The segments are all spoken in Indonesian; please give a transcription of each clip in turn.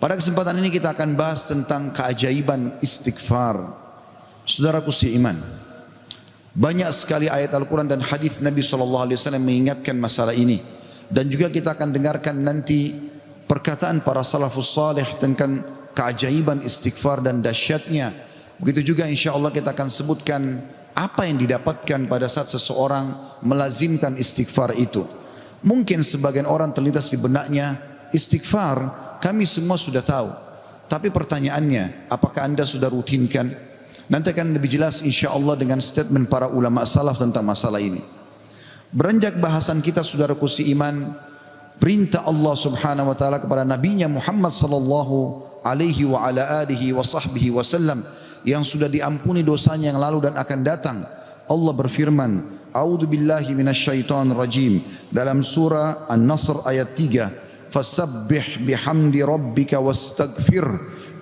Pada kesempatan ini kita akan bahas tentang keajaiban istighfar. Saudaraku seiman, banyak sekali ayat Al-Quran dan hadis Nabi SAW mengingatkan masalah ini. Dan juga kita akan dengarkan nanti perkataan para salafus salih tentang keajaiban istighfar dan dahsyatnya. Begitu juga insya Allah kita akan sebutkan apa yang didapatkan pada saat seseorang melazimkan istighfar itu. Mungkin sebagian orang terlintas di benaknya, istighfar kami semua sudah tahu. Tapi pertanyaannya, apakah anda sudah rutinkan? Nanti akan lebih jelas insya Allah dengan statement para ulama salaf tentang masalah ini. Beranjak bahasan kita saudaraku seiman, perintah Allah subhanahu wa ta'ala kepada nabinya Muhammad sallallahu alaihi wa ala alihi wa sahbihi wasallam yang sudah diampuni dosanya yang lalu dan akan datang. Allah berfirman, A'udzu billahi minasyaitonir rajim, dalam surah An-Nasr ayat 3, fasabbih bihamdi rabbika wastaghfir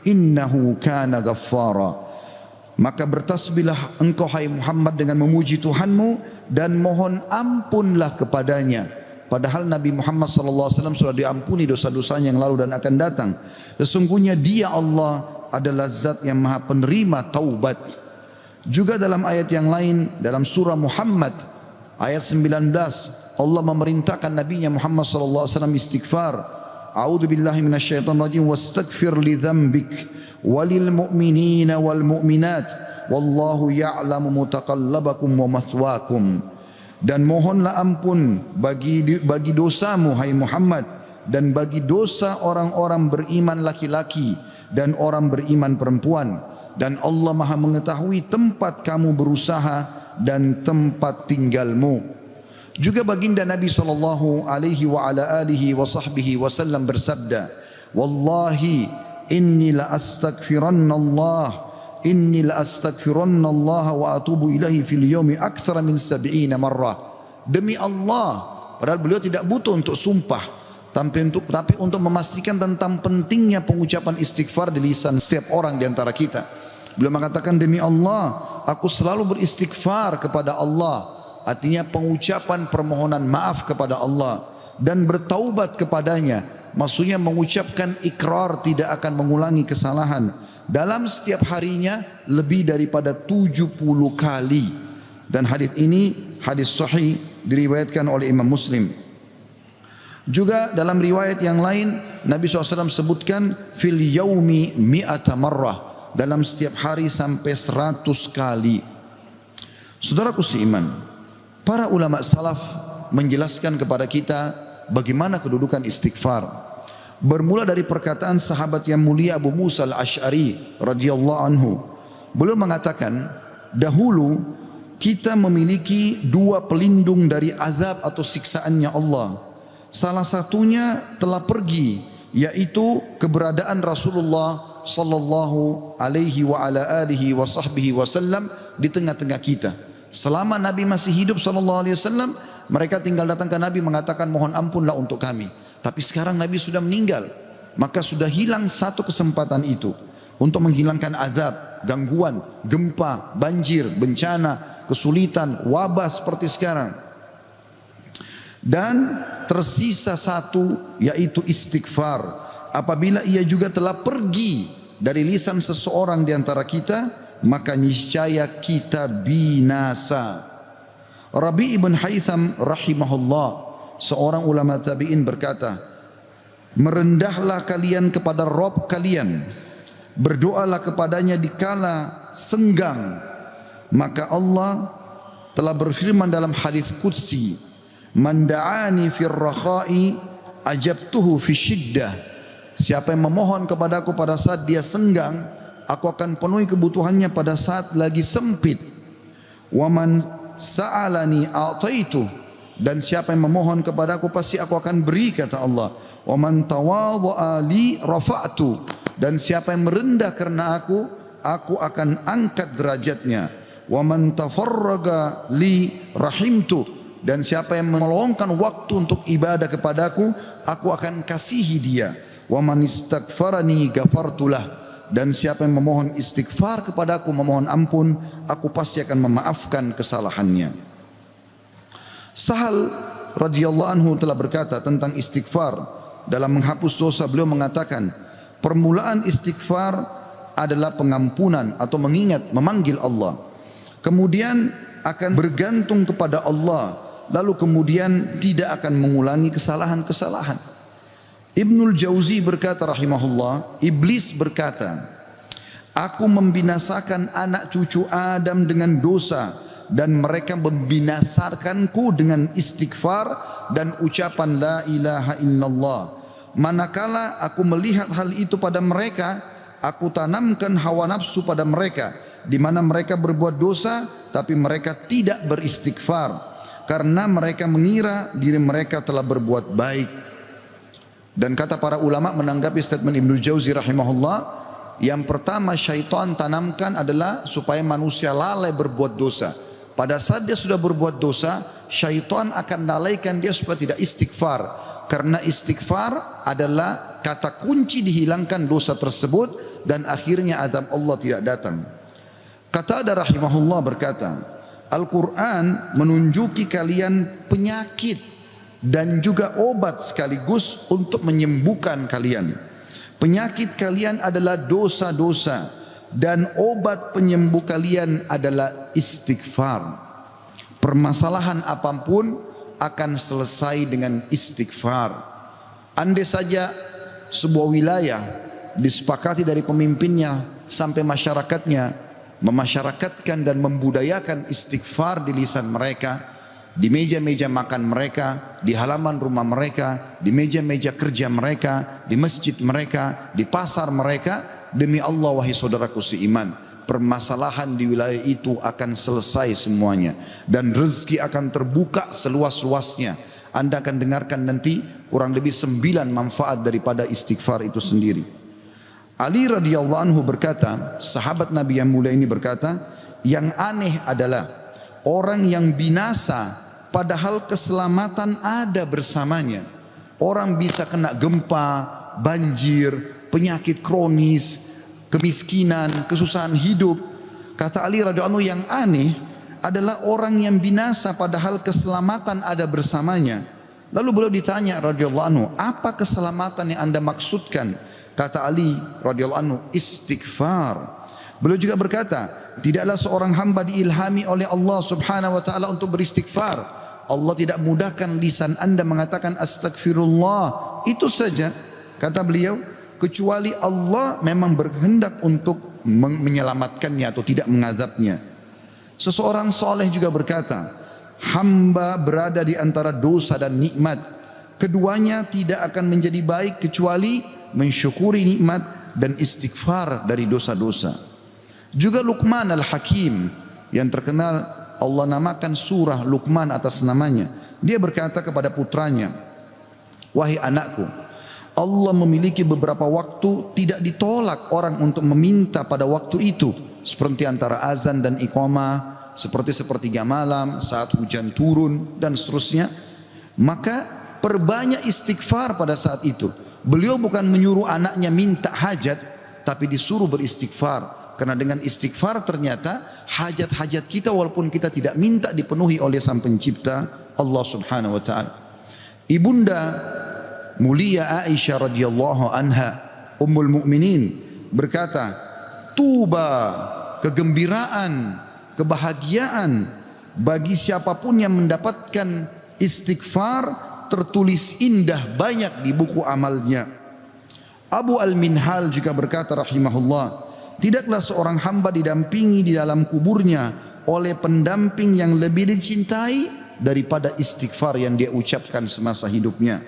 innahu kana ghaffara. Maka bertasbihlah engkau hai Muhammad dengan memuji Tuhanmu dan mohon ampunlah kepadanya. Padahal Nabi Muhammad SAW sudah diampuni dosa-dosanya yang lalu dan akan datang. Sesungguhnya Dia Allah adalah zat yang maha penerima taubat. Juga dalam ayat yang lain, dalam surah Muhammad ayat 19, Allah memerintahkan nabinya Muhammad SAW istighfar. A'udzu billahi minasyaitonir rajim, wastaghfir li dzambik walil mu'minina wal mu'minat wallahu ya'lamu mutaqallabakum wa mathwaakum. Dan mohonlah ampun bagi dosamu hai Muhammad dan bagi dosa orang-orang beriman laki-laki dan orang beriman perempuan, dan Allah maha mengetahui tempat kamu berusaha dan tempat tinggalmu. Juga baginda Nabi sallallahu alaihi wa ala alihi wa sahbihi wasallam bersabda, wallahi inni la astaghfirannallah wa atubu ilahi fil yawmi akthara min 70 marrah. Demi Allah, padahal beliau tidak butuh untuk sumpah, tapi untuk memastikan tentang pentingnya pengucapan istighfar di lisan setiap orang di antara kita. Beliau mengatakan, demi Allah, aku selalu beristighfar kepada Allah. Artinya pengucapan permohonan maaf kepada Allah dan bertaubat kepadanya. Maksudnya mengucapkan ikrar tidak akan mengulangi kesalahan dalam setiap harinya lebih daripada 70 kali. Dan hadis ini hadis sahih diriwayatkan oleh Imam Muslim. Juga dalam riwayat yang lain Nabi SAW sebutkan fil yaumi mi'ata marrah, dalam setiap hari sampai 100 kali. Saudaraku seiman, para ulama salaf menjelaskan kepada kita bagaimana kedudukan istighfar. Bermula dari perkataan sahabat yang mulia Abu Musa al-Ash'ari radhiyallahu anhu. Beliau mengatakan, dahulu kita memiliki dua pelindung dari azab atau siksaannya Allah. Salah satunya telah pergi, yaitu keberadaan Rasulullah sallallahu alaihi wa ala alihi wa sahbihi wasallam di tengah-tengah kita. Selama Nabi masih hidup sallallahu alaihi wasallam, mereka tinggal datang ke Nabi mengatakan mohon ampunlah untuk kami. Tapi sekarang Nabi sudah meninggal, maka sudah hilang satu kesempatan itu untuk menghilangkan azab, gangguan, gempa, banjir, bencana, kesulitan, wabah seperti sekarang. Dan tersisa satu, yaitu istighfar. Apabila ia juga telah pergi dari lisan seseorang di antara kita, maka niscaya kita binasa. Rabi' ibn Haytham rahimahullah, seorang ulama tabi'in berkata, merendahlah kalian kepada Rabb kalian, berdoalah kepadanya dikala senggang, maka Allah telah berfirman dalam hadis qudsi, man da'ani fir rakha'i ajabtuhu fi syiddah. Siapa yang memohon kepadaku pada saat dia senggang, aku akan penuhi kebutuhannya pada saat lagi sempit. Wa man sa'alani a'taitu, dan siapa yang memohon kepadaku pasti aku akan beri, kata Allah. Wa man tawadha'a li rafa'tu, dan siapa yang merendah karena aku akan angkat derajatnya. Wa man tafarraga li rahimtu, dan siapa yang meluangkan waktu untuk ibadah kepadaku, aku akan kasihi dia. Wa man istaghfarani ghafartulah, dan siapa yang memohon istighfar kepadaku, memohon ampun, aku pasti akan memaafkan kesalahannya. Sahal radhiyallahu anhu telah berkata tentang istighfar dalam menghapus dosa. Beliau mengatakan, Permulaan istighfar adalah pengampunan atau memanggil Allah. Kemudian akan bergantung kepada Allah, lalu kemudian tidak akan mengulangi kesalahan-kesalahan. Ibnul Jauzi berkata rahimahullah, iblis berkata, aku membinasakan anak cucu Adam dengan dosa, dan mereka membinasakanku dengan istighfar dan ucapan la ilaha illallah. Manakala aku melihat hal itu pada mereka, aku tanamkan hawa nafsu pada mereka, di mana mereka berbuat dosa tapi mereka tidak beristighfar, karena mereka mengira diri mereka telah berbuat baik. Dan kata para ulama menanggapi statement Ibnu Jauzi rahimahullah, yang pertama syaitan tanamkan adalah supaya manusia lalai berbuat dosa. Pada saat dia sudah berbuat dosa, syaitan akan lalaikan dia supaya tidak istighfar, karena istighfar adalah kata kunci dihilangkan dosa tersebut dan akhirnya azab Allah tidak datang. Qatadah rahimahullah berkata, Al-Quran menunjuki kalian penyakit dan juga obat sekaligus untuk menyembuhkan kalian. Penyakit kalian adalah dosa-dosa, dan obat penyembuh kalian adalah istighfar. Permasalahan apapun akan selesai dengan istighfar. Andai saja sebuah wilayah disepakati dari pemimpinnya sampai masyarakatnya memasyarakatkan dan membudayakan istighfar di lisan mereka, di meja-meja makan mereka, di halaman rumah mereka, di meja-meja kerja mereka, di masjid mereka, di pasar mereka, demi Allah wahai saudaraku seiman, permasalahan di wilayah itu akan selesai semuanya dan rezeki akan terbuka seluas-luasnya. Anda akan dengarkan nanti kurang lebih 9 manfaat daripada istighfar itu sendiri. Ali radhiyallahu anhu berkata, sahabat Nabi yang mulia ini berkata, yang aneh adalah orang yang binasa padahal keselamatan ada bersamanya. Orang bisa kena gempa, banjir, penyakit kronis, kemiskinan, kesusahan hidup. Kata Ali radhiyallahu anhu, yang aneh adalah orang yang binasa padahal keselamatan ada bersamanya. Lalu beliau ditanya radhiyallahu anhu, apa keselamatan yang Anda maksudkan? Kata Ali radhiyallahu anhu, istighfar. Beliau juga berkata, tidaklah seorang hamba diilhami oleh Allah subhanahu wa ta'ala untuk beristighfar. Allah tidak mudahkan lisan Anda mengatakan astagfirullah, itu saja. Kata beliau, kecuali Allah memang berkehendak untuk menyelamatkannya atau tidak mengazabnya. Seseorang soleh juga berkata, hamba berada di antara dosa dan nikmat, keduanya tidak akan menjadi baik kecuali mensyukuri nikmat dan istighfar dari dosa-dosa. Juga Luqman al-Hakim yang terkenal, Allah namakan surah Luqman atas namanya. Dia berkata kepada putranya, wahai anakku, Allah memiliki beberapa waktu tidak ditolak orang untuk meminta pada waktu itu, seperti antara azan dan iqamah, seperti sepertiga malam, saat hujan turun dan seterusnya. Maka perbanyak istighfar pada saat itu. Beliau bukan menyuruh anaknya minta hajat, tapi disuruh beristighfar, karena dengan istighfar ternyata hajat-hajat kita walaupun kita tidak minta dipenuhi oleh Sang Pencipta Allah Subhanahu wa taala. Ibunda mulia Aisyah radhiyallahu anha, Ummul Mukminin, berkata, tuba, kegembiraan, kebahagiaan bagi siapapun yang mendapatkan istighfar, tertulis indah banyak di buku amalnya. Abu Al-Minhal juga berkata rahimahullah, tidaklah seorang hamba didampingi di dalam kuburnya oleh pendamping yang lebih dicintai daripada istighfar yang dia ucapkan semasa hidupnya.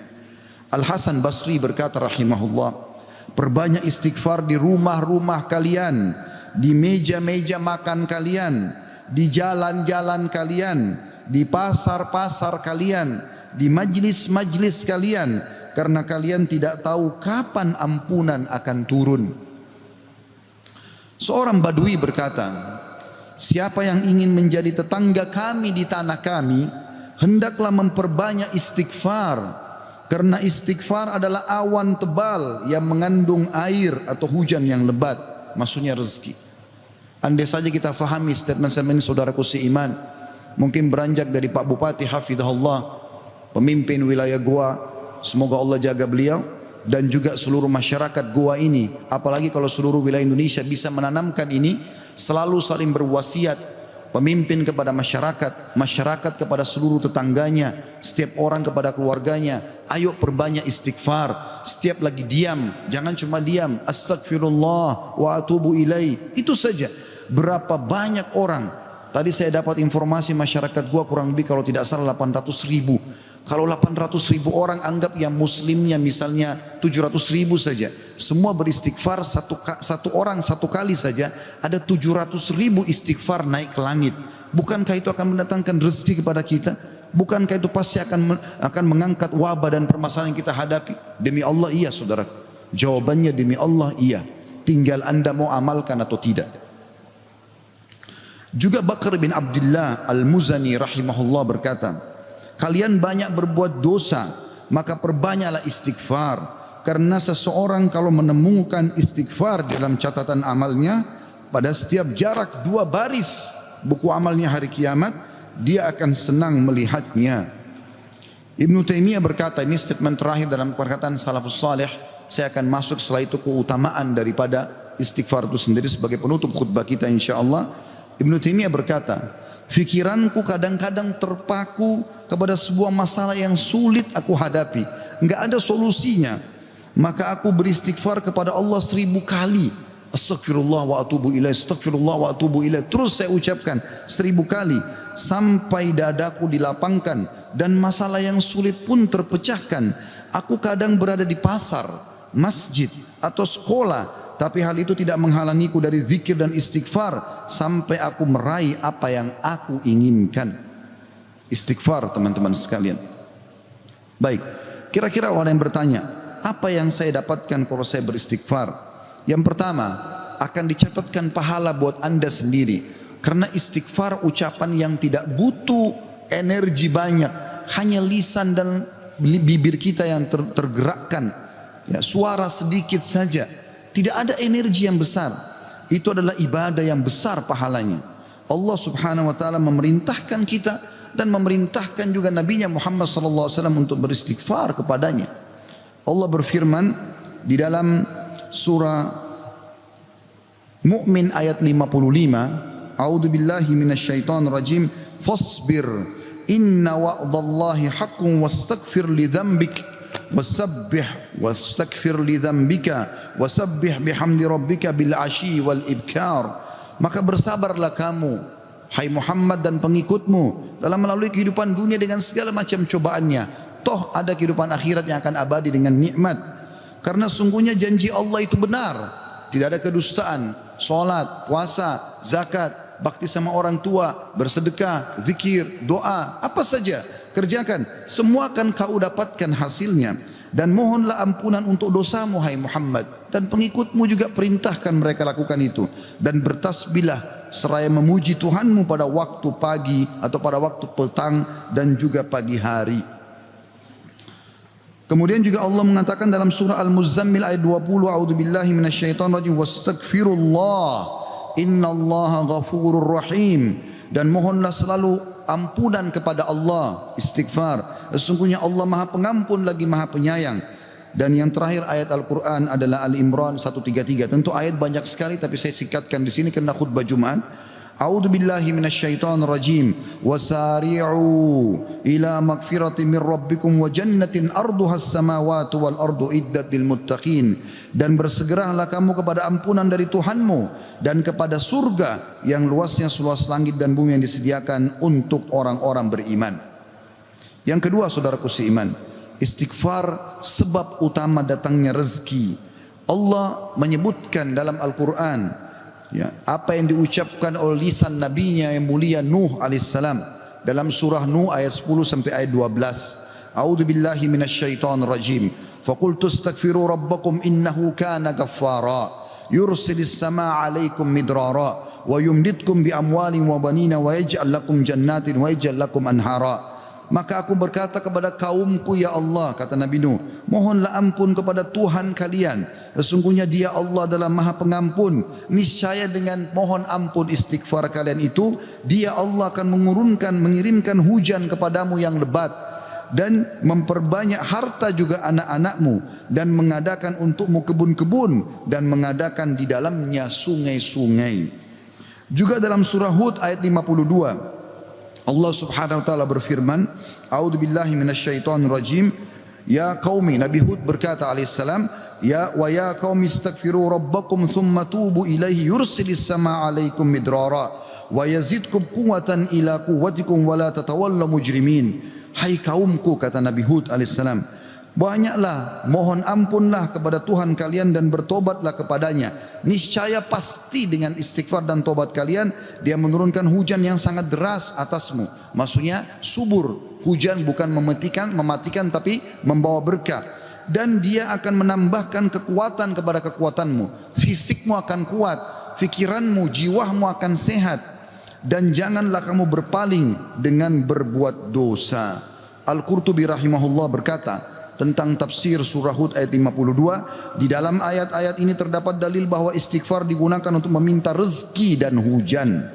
Al-Hasan Basri berkata rahimahullah, perbanyak istighfar di rumah-rumah kalian, di meja-meja makan kalian, di jalan-jalan kalian, di pasar-pasar kalian, di majlis-majlis kalian, karena kalian tidak tahu kapan ampunan akan turun. Seorang Badui berkata, siapa yang ingin menjadi tetangga kami di tanah kami, hendaklah memperbanyak istighfar, karena istighfar adalah awan tebal yang mengandung air atau hujan yang lebat, maksudnya rezeki. Andai saja kita fahami statement-statement ini saudaraku seiman, mungkin beranjak dari Pak Bupati hafidhahullah, pemimpin wilayah Goa, semoga Allah jaga beliau, dan juga seluruh masyarakat Goa ini, apalagi kalau seluruh wilayah Indonesia bisa menanamkan ini, selalu saling berwasiat, pemimpin kepada masyarakat, masyarakat kepada seluruh tetangganya, setiap orang kepada keluarganya, ayo perbanyak istighfar. Setiap lagi diam, jangan cuma diam, astagfirullah wa atubu ilai, itu saja. Berapa banyak orang, tadi saya dapat informasi masyarakat gua kurang lebih kalau tidak salah 800.000. Kalau 800.000 orang anggap yang muslimnya misalnya 700.000 saja, semua beristighfar satu orang satu kali saja, ada 700.000 istighfar naik ke langit. Bukankah itu akan mendatangkan rezeki kepada kita? Bukankah itu pasti akan mengangkat wabah dan permasalahan yang kita hadapi? Demi Allah iya saudara. Jawabannya demi Allah iya. Tinggal anda mau amalkan atau tidak. Juga Bakar bin Abdullah Al-Muzani rahimahullah berkata, kalian banyak berbuat dosa, maka perbanyaklah istighfar. Karena seseorang kalau menemukan istighfar dalam catatan amalnya, pada setiap jarak 2 baris buku amalnya hari kiamat, dia akan senang melihatnya. Ibnu Taimiyah berkata, ini statement terakhir dalam perkataan salafus salih, saya akan masuk setelah itu keutamaan daripada istighfar itu sendiri sebagai penutup khutbah kita insyaallah. Ibnu Taimiyah berkata, fikiranku kadang-kadang terpaku kepada sebuah masalah yang sulit aku hadapi, enggak ada solusinya, maka aku beristighfar kepada Allah 1000 kali. Astagfirullah wa atubu ilaih, astagfirullah wa atubu ilaih, terus saya ucapkan 1000 kali sampai dadaku dilapangkan dan masalah yang sulit pun terpecahkan. Aku kadang berada di pasar, masjid atau sekolah, tapi hal itu tidak menghalangiku dari zikir dan istighfar sampai aku meraih apa yang aku inginkan. Istighfar teman-teman sekalian. Baik, kira-kira orang yang bertanya, apa yang saya dapatkan kalau saya beristighfar? Yang pertama, akan dicatatkan pahala buat anda sendiri. Karena istighfar ucapan yang tidak butuh energi banyak, hanya lisan dan bibir kita yang tergerakkan, ya, suara sedikit saja, tidak ada energi yang besar. Itu adalah ibadah yang besar pahalanya. Allah subhanahu wa ta'ala memerintahkan kita dan memerintahkan juga Nabinya Muhammad sallallahu alaihi wasallam untuk beristighfar kepadanya. Allah berfirman di dalam surah Mu'min ayat 55, A'udzu billahi minasyaitonir rajim, fasbir inna wa'dallahi haqqun wastaghfir li dzambik wastaghfir li dzambika wasabbih bihamdi rabbika bil asyi wal ibkar. Maka bersabarlah kamu hai Muhammad dan pengikutmu dalam melalui kehidupan dunia dengan segala macam cobaannya. Toh ada kehidupan akhirat yang akan abadi dengan nikmat. Karena sungguhnya janji Allah itu benar, tidak ada kedustaan. Salat, puasa, zakat, bakti sama orang tua, bersedekah, zikir, doa, apa saja kerjakan, semua akan kau dapatkan hasilnya. Dan mohonlah ampunan untuk dosamu hai Muhammad, dan pengikutmu juga perintahkan mereka lakukan itu. Dan bertasbihlah seraya memuji Tuhanmu pada waktu pagi atau pada waktu petang dan juga pagi hari. Kemudian juga Allah mengatakan dalam surah Al-Muzammil ayat 20, a'udzubillahi minasyaitonir rajim, wastaghfirullah innallaha ghafurur rahim. Dan mohonlah selalu ampunan kepada Allah, istighfar. Sesungguhnya Allah Maha Pengampun lagi Maha Penyayang. Dan yang terakhir ayat Al-Qur'an adalah Al-Imran 133. Tentu ayat banyak sekali tapi saya singkatkan di sini karena khutbah Jumat. A'udzu billahi minasyaitonir rajim. Wasari'u ila magfiratin min rabbikum wa jannatin arduhas samawati wal ardu iddat lil muttaqin. Dan bersegeralah kamu kepada ampunan dari Tuhanmu dan kepada surga yang luasnya seluas langit dan bumi yang disediakan untuk orang-orang beriman. Yang kedua saudaraku seiman, istighfar sebab utama datangnya rezeki. Allah menyebutkan dalam Al-Quran, ya, apa yang diucapkan oleh lisan nabinya yang mulia Nuh alaihissalam dalam surah Nuh ayat 10 sampai ayat 12. A'udzu billahi minasyaitonir rajim. Faqultu astaghfiru rabbakum innahu kana ghaffara yursilis samaa 'alaikum midrara wa yumditkum bi amwalin wa banina wa yaj'al lakum jannatin wa yaj'al lakum anhara. Maka aku berkata kepada kaumku, ya Allah, kata Nabi Nuh, mohonlah ampun kepada Tuhan kalian. Sesungguhnya Dia Allah adalah Maha Pengampun. Niscaya dengan mohon ampun istighfar kalian itu, Dia Allah akan mengirimkan hujan kepadamu yang lebat dan memperbanyak harta juga anak-anakmu, dan mengadakan untukmu kebun-kebun dan mengadakan di dalamnya sungai-sungai. Juga dalam surah Hud ayat 52 Allah Subhanahu wa taala berfirman, A'udzubillahi minasyaitonir rajim. Ya qaumi, Nabi Hud berkata alaihissalam, ya qaumi istaghfiru rabbakum thumma tubu ilaihi yursilis samaa 'alaikum midrara wa yazidkum quwwatan ila quwwatikum wa la tatawallaw mujrimin. Hai kaumku, kata Nabi Hud alaihissalam, banyaklah mohon ampunlah kepada Tuhan kalian dan bertobatlah kepadanya. Niscaya pasti dengan istighfar dan tobat kalian Dia menurunkan hujan yang sangat deras atasmu. Maksudnya subur. Hujan bukan mematikan tapi membawa berkah. Dan Dia akan menambahkan kekuatan kepada kekuatanmu. Fisikmu akan kuat, fikiranmu, jiwamu akan sehat. Dan janganlah kamu berpaling dengan berbuat dosa. Al-Qurtubi rahimahullah berkata tentang tafsir surah Hud ayat 52, di dalam ayat-ayat ini terdapat dalil bahwa istighfar digunakan untuk meminta rezeki dan hujan.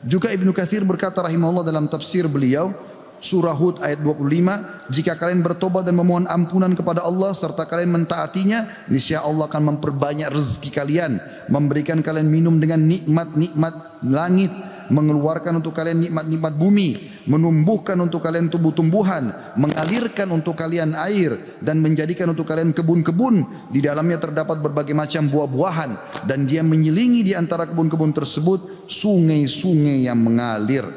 Juga Ibnu Katsir berkata rahimahullah dalam tafsir beliau surah Hud ayat 25, jika kalian bertobat dan memohon ampunan kepada Allah serta kalian mentaatinya, niscaya Allah akan memperbanyak rezeki kalian, memberikan kalian minum dengan nikmat-nikmat langit, mengeluarkan untuk kalian nikmat-nikmat bumi, menumbuhkan untuk kalian tumbuh-tumbuhan, mengalirkan untuk kalian air, dan menjadikan untuk kalian kebun-kebun. Di dalamnya terdapat berbagai macam buah-buahan, dan Dia menyelingi di antara kebun-kebun tersebut sungai-sungai yang mengalir.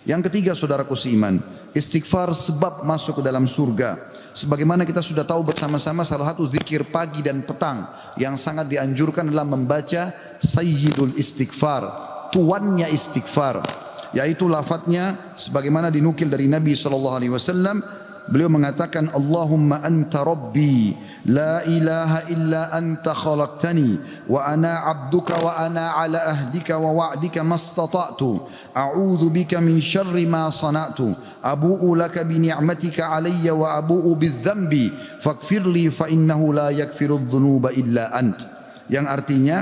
Yang ketiga, saudaraku seiman, istighfar sebab masuk ke dalam surga. Sebagaimana kita sudah tahu bersama-sama, salah satu zikir pagi dan petang yang sangat dianjurkan adalah membaca Sayyidul Istighfar, tuannya istighfar, yaitu lafadznya sebagaimana dinukil dari Nabi SAW. Beliau mengatakan, Allahumma anta rabbi, la ilaha illa anta khalaqtani, wa ana abduka wa ana ala ahdika wa wa'dika mastata'tu, a'udhu bika min syarri ma sana'tu, abu'u laka bi ni'matika alayya wa abu'u bidzambi, faghfirli fa innahu la yakfiru dhunuba illa ant. Yang artinya,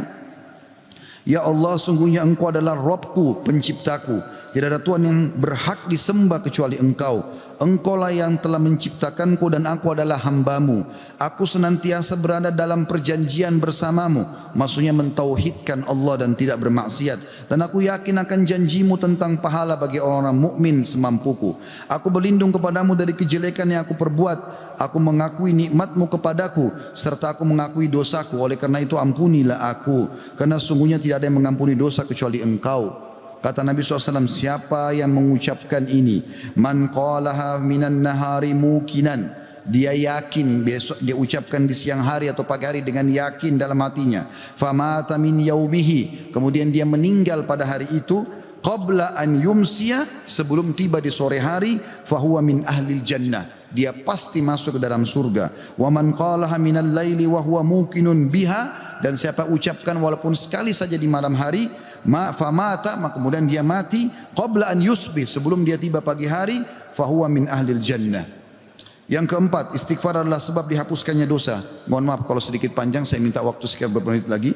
ya Allah, sungguhnya Engkau adalah Rabbku, penciptaku. Tidak ada Tuhan yang berhak disembah kecuali Engkau. Engkaulah yang telah menciptakanku dan aku adalah hambamu. Aku senantiasa berada dalam perjanjian bersamamu. Maksudnya mentauhidkan Allah dan tidak bermaksiat. Dan aku yakin akan janjimu tentang pahala bagi orang mukmin semampuku. Aku berlindung kepadamu dari kejelekan yang aku perbuat. Aku mengakui nikmatmu kepadaku serta aku mengakui dosaku. Oleh karena itu ampunilah aku, karena sungguhnya tidak ada yang mengampuni dosa kecuali Engkau. Kata Nabi SAW, siapa yang mengucapkan ini, man qalaha minan nahari mukinan, dia yakin, besok dia ucapkan di siang hari atau pagi hari dengan yakin dalam hatinya, famata min yaumihi, kemudian dia meninggal pada hari itu, qabla an yumsiya, sebelum tiba di sore hari, fahuwa min ahlil jannah, dia pasti masuk ke dalam surga. Wa man qalaha minal laili wa huwa muqinun biha, dan siapa ucapkan walaupun sekali saja di malam hari, famata, maka kemudian dia mati, qabla an yusbih, sebelum dia tiba pagi hari, fahuwa min ahlil jannah. Yang keempat, istighfar adalah sebab dihapuskannya dosa. Mohon maaf kalau sedikit panjang, saya minta waktu sekian beberapa menit lagi.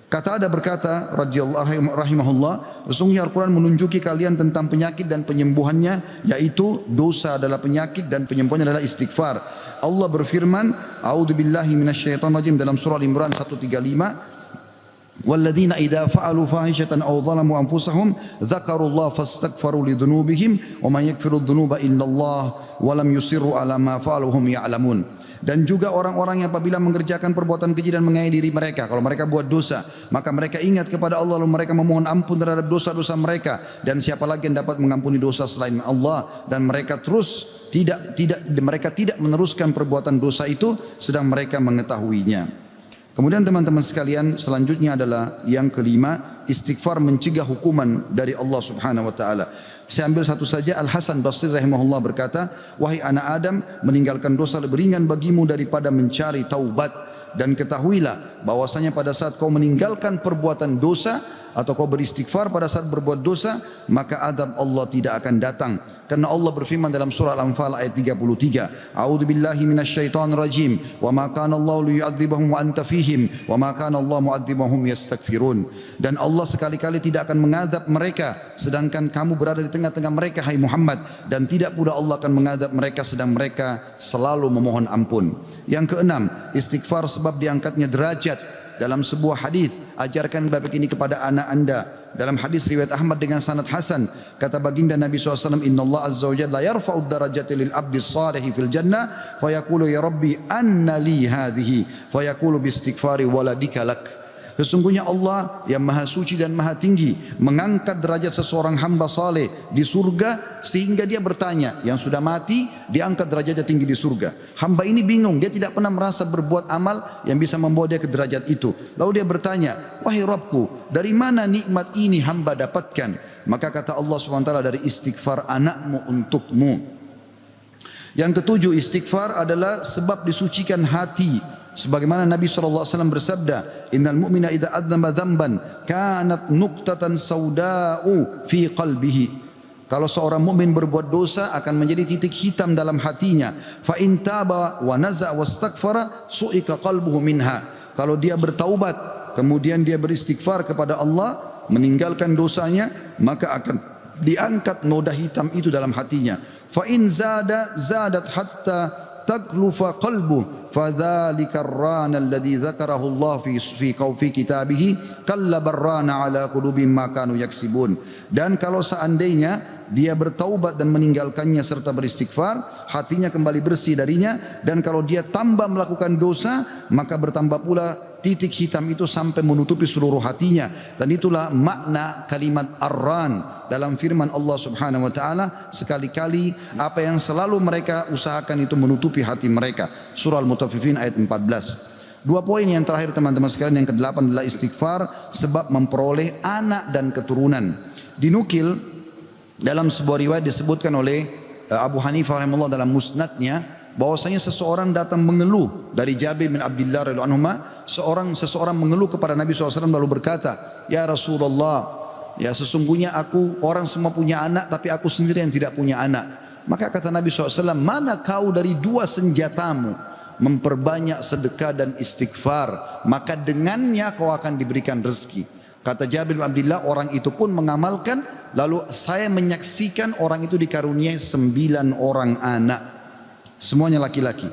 Kata ada berkata radhiyallahu rahimahullah, sesungguhnya Al-Quran menunjuki kalian tentang penyakit dan penyembuhannya, yaitu dosa adalah penyakit dan penyembuhannya adalah istighfar. Allah berfirman, a'udzubillahi minasyaitonir rajim, dalam surah Al-Imran 135, walladzina idza fa'alu fahishatan aw zalamu anfusahum dzakarullaha fastaghfaru lidzunubihim wa man yaghfiru dzunuba illallah wa lam yusirru ala ma fa'alu hum ya'lamun. Dan juga orang-orang yang apabila mengerjakan perbuatan keji dan menganiaya diri mereka, kalau mereka buat dosa, maka mereka ingat kepada Allah lalu mereka memohon ampun terhadap dosa-dosa mereka, dan siapa lagi yang dapat mengampuni dosa selain Allah, dan mereka terus mereka tidak meneruskan perbuatan dosa itu sedang mereka mengetahuinya. Kemudian teman-teman sekalian, selanjutnya adalah yang kelima, istighfar mencegah hukuman dari Allah Subhanahu wa taala. Saya ambil satu saja. Al-Hasan Basri rahimahullah berkata, wahai anak Adam, meninggalkan dosa lebih ringan bagimu daripada mencari taubat, dan ketahuilah bahwasanya pada saat kau meninggalkan perbuatan dosa atau kau beristighfar pada saat berbuat dosa, maka azab Allah tidak akan datang Karena Allah berfirman dalam surah Al-Anfal ayat 33, A'udzu billahi minasyaitonir rajim, wa ma kana Allah liyu'adzibahum wa anta fihim, wa ma kana Allah mu'adzibahum yastaghfirun. Dan Allah sekali-kali tidak akan mengadab mereka sedangkan kamu berada di tengah-tengah mereka, hai Muhammad, dan tidak pula Allah akan mengadab mereka sedang mereka selalu memohon ampun. Yang keenam, istighfar sebab diangkatnya derajat. Dalam sebuah hadis, ajarkan bab ini kepada anak anda. Dalam hadis riwayat Ahmad dengan sanad hasan, kata baginda Nabi SAW, Inna Allah Azza wa Jalla yarfa'ud darajati lil abdi salihi fil jannah, fayaqulu ya Rabbi anna li hadhihi, fayaqulu bi istighfari waladika lak. Sesungguhnya Allah yang maha suci dan maha tinggi mengangkat derajat seseorang hamba saleh di surga sehingga dia bertanya, yang sudah mati diangkat derajatnya tinggi di surga. Hamba ini bingung, dia tidak pernah merasa berbuat amal yang bisa membawa dia ke derajat itu. Lalu dia bertanya, wahai Rabbku, dari mana nikmat ini hamba dapatkan? Maka kata Allah SWT, dari istighfar anakmu untukmu. Yang ketujuh, istighfar adalah sebab disucikan hati. Sebagaimana Nabi SAW bersabda, Innal mu'mina idha adzamba dzamban kanat nuqtatan sauda'u fi qalbihi. Kalau seorang mukmin berbuat dosa akan menjadi titik hitam dalam hatinya. Fa in taba wa naza wastaghfara su'ika qalbuhu minha. Kalau dia bertaubat kemudian dia beristighfar kepada Allah, meninggalkan dosanya, maka akan diangkat noda hitam itu dalam hatinya. Fa in zadat hatta taglufa qalbuhu fadzalika ar-rana alladhi dzakarahu Allah fi kitabihi kalla barrana ala qulubihim ma kanu yaksibun. Dan kalau seandainya dia bertaubat dan meninggalkannya serta beristighfar, hatinya kembali bersih darinya, dan kalau dia tambah melakukan dosa, maka bertambah pula titik hitam itu sampai menutupi seluruh hatinya. Dan itulah makna kalimat ar-ran dalam firman Allah Subhanahu wa taala, sekali-kali apa yang selalu mereka usahakan itu menutupi hati mereka. Surah Al-Mutaffifin ayat 14. Dua poin yang terakhir teman-teman sekalian, yang kedelapan adalah istighfar sebab memperoleh anak dan keturunan. Dinukil dalam sebuah riwayat disebutkan oleh Abu Hanifah rahimahullah dalam musnadnya, bahwasanya seseorang datang mengeluh dari Jabir bin Abdullah radhiyallahu anhu. Seseorang mengeluh kepada Nabi SAW lalu berkata, ya Rasulullah, ya sesungguhnya aku, orang semua punya anak tapi aku sendiri yang tidak punya anak. Maka kata Nabi SAW, mana kau dari dua senjatamu, memperbanyak sedekah dan istighfar, maka dengannya kau akan diberikan rezeki. Kata Jabir bin Abdullah, orang itu pun mengamalkan, lalu saya menyaksikan orang itu dikaruniai 9 orang anak, semuanya laki-laki.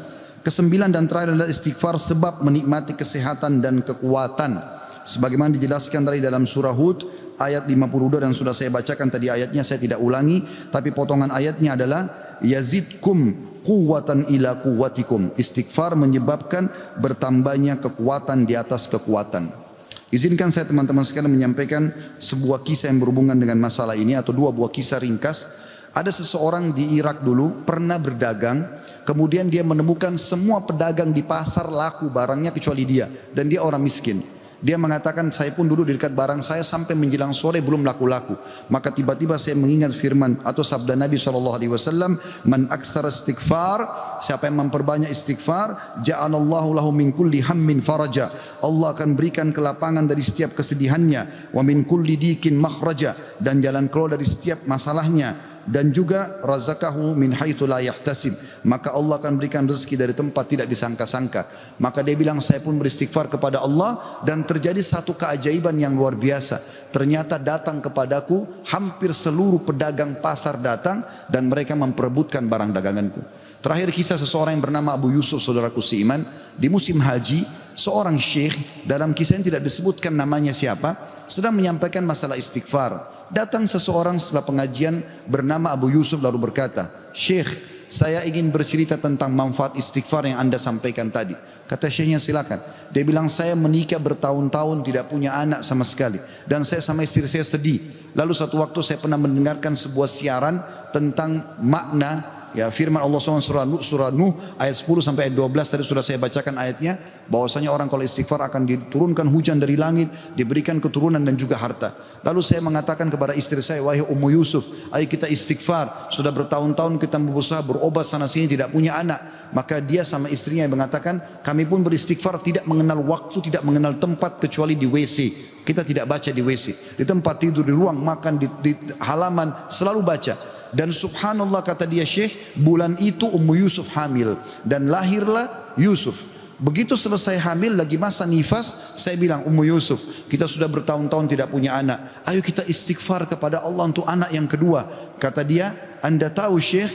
Kesembilan dan terakhir adalah istighfar sebab menikmati kesehatan dan kekuatan. Sebagaimana dijelaskan dari dalam surah Hud ayat 52, dan sudah saya bacakan tadi ayatnya, saya tidak ulangi, tapi potongan ayatnya adalah yazidkum quwwatan ila quwwatikum. Istighfar menyebabkan bertambahnya kekuatan di atas kekuatan. Izinkan saya teman-teman sekalian menyampaikan sebuah kisah yang berhubungan dengan masalah ini, atau dua buah kisah ringkas. Ada seseorang di Irak dulu pernah berdagang, kemudian dia menemukan semua pedagang di pasar laku barangnya kecuali dia, dan dia orang miskin. Dia mengatakan, saya pun duduk di dekat barang saya sampai menjelang sore belum laku-laku. Maka tiba-tiba saya mengingat firman atau sabda Nabi SAW, man aksara istighfar, siapa yang memperbanyak istighfar, ja'alallahu lahu min kulli hammin faraja, Allah akan berikan kelapangan dari setiap kesedihannya, wa min kulli dikin makhraja, dan jalan keluar dari setiap masalahnya, dan juga razaqahu min haitsu la yahtasib, maka Allah akan berikan rezeki dari tempat tidak disangka-sangka. Maka dia bilang, saya pun beristighfar kepada Allah, dan terjadi satu keajaiban yang luar biasa. Ternyata datang kepadaku hampir seluruh pedagang pasar datang, dan mereka memperebutkan barang daganganku. Terakhir kisah seseorang yang bernama Abu Yusuf, saudaraku seiman, di musim haji, seorang syekh, dalam kisah ini tidak disebutkan namanya siapa, sedang menyampaikan masalah istighfar. Datang seseorang setelah pengajian bernama Abu Yusuf lalu berkata, Syekh, saya ingin bercerita tentang manfaat istighfar yang anda sampaikan tadi. Kata syekhnya, silakan. Dia bilang, saya menikah bertahun-tahun tidak punya anak sama sekali, dan saya sama istri saya sedih. Lalu satu waktu saya pernah mendengarkan sebuah siaran tentang makna ya firman Allah SWT surah Nuh ayat 10 sampai ayat 12, tadi sudah saya bacakan ayatnya, bahwasanya orang kalau istighfar akan diturunkan hujan dari langit, diberikan keturunan dan juga harta. Lalu saya mengatakan kepada istri saya, wahai Ummu Yusuf, ayo kita istighfar, sudah bertahun-tahun kita berusaha berobat sana sini tidak punya anak. Maka dia sama istrinya yang mengatakan, kami pun beristighfar tidak mengenal waktu, tidak mengenal tempat kecuali di WC. Kita tidak baca di WC, di tempat tidur, di ruang makan, di halaman selalu baca. Dan subhanallah kata dia Syekh, bulan itu Ummu Yusuf hamil dan lahirlah Yusuf. Begitu selesai hamil lagi masa nifas, saya bilang Ummu Yusuf, kita sudah bertahun-tahun tidak punya anak, ayo kita istighfar kepada Allah untuk anak yang kedua. Kata dia, Anda tahu Syekh,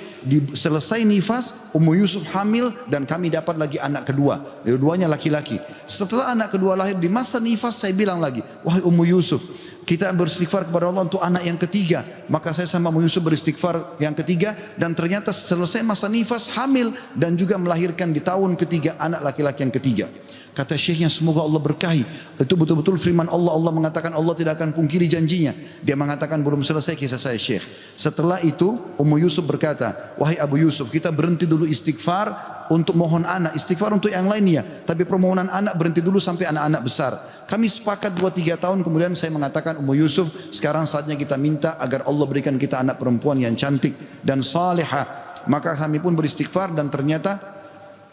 selesai nifas Ummu Yusuf hamil dan kami dapat lagi anak kedua, dua-duanya laki-laki. Setelah anak kedua lahir di masa nifas, saya bilang lagi, wahai Ummu Yusuf, kita beristighfar kepada Allah untuk anak yang ketiga. Maka saya sama Ummu Yusuf beristighfar yang ketiga, dan ternyata selesai masa nifas hamil dan juga melahirkan di tahun ketiga anak laki-laki yang ketiga. Kata syekhnya, semoga Allah berkahi. Itu betul-betul firman Allah. Allah mengatakan Allah tidak akan pungkiri janjinya. Dia mengatakan belum selesai kisah saya Syekh. Setelah itu Ummu Yusuf berkata, wahai Abu Yusuf, kita berhenti dulu istighfar untuk mohon anak, istighfar untuk yang lainnya, tapi permohonan anak berhenti dulu sampai anak-anak besar. Kami sepakat 2-3 tahun kemudian saya mengatakan, Ummu Yusuf, sekarang saatnya kita minta agar Allah berikan kita anak perempuan yang cantik dan salihah. Maka kami pun beristighfar dan ternyata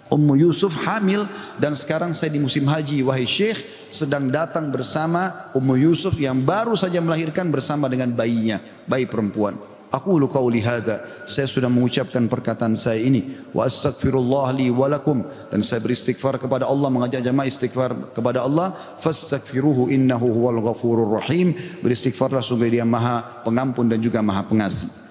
Ummu Yusuf hamil, dan sekarang saya di musim haji, wahai Syekh, sedang datang bersama Ummu Yusuf yang baru saja melahirkan bersama dengan bayinya, bayi perempuan. Aqulu qauli hadza, saya sudah mengucapkan perkataan saya ini, wa astaghfirullah li wa lakum, dan saya beristighfar kepada Allah, mengajak jamaah istighfar kepada Allah, fastaghfiruhu innahu huwal ghafurur rahim, beristighfarlah sungguh Dia Maha Pengampun dan juga Maha Pengasih.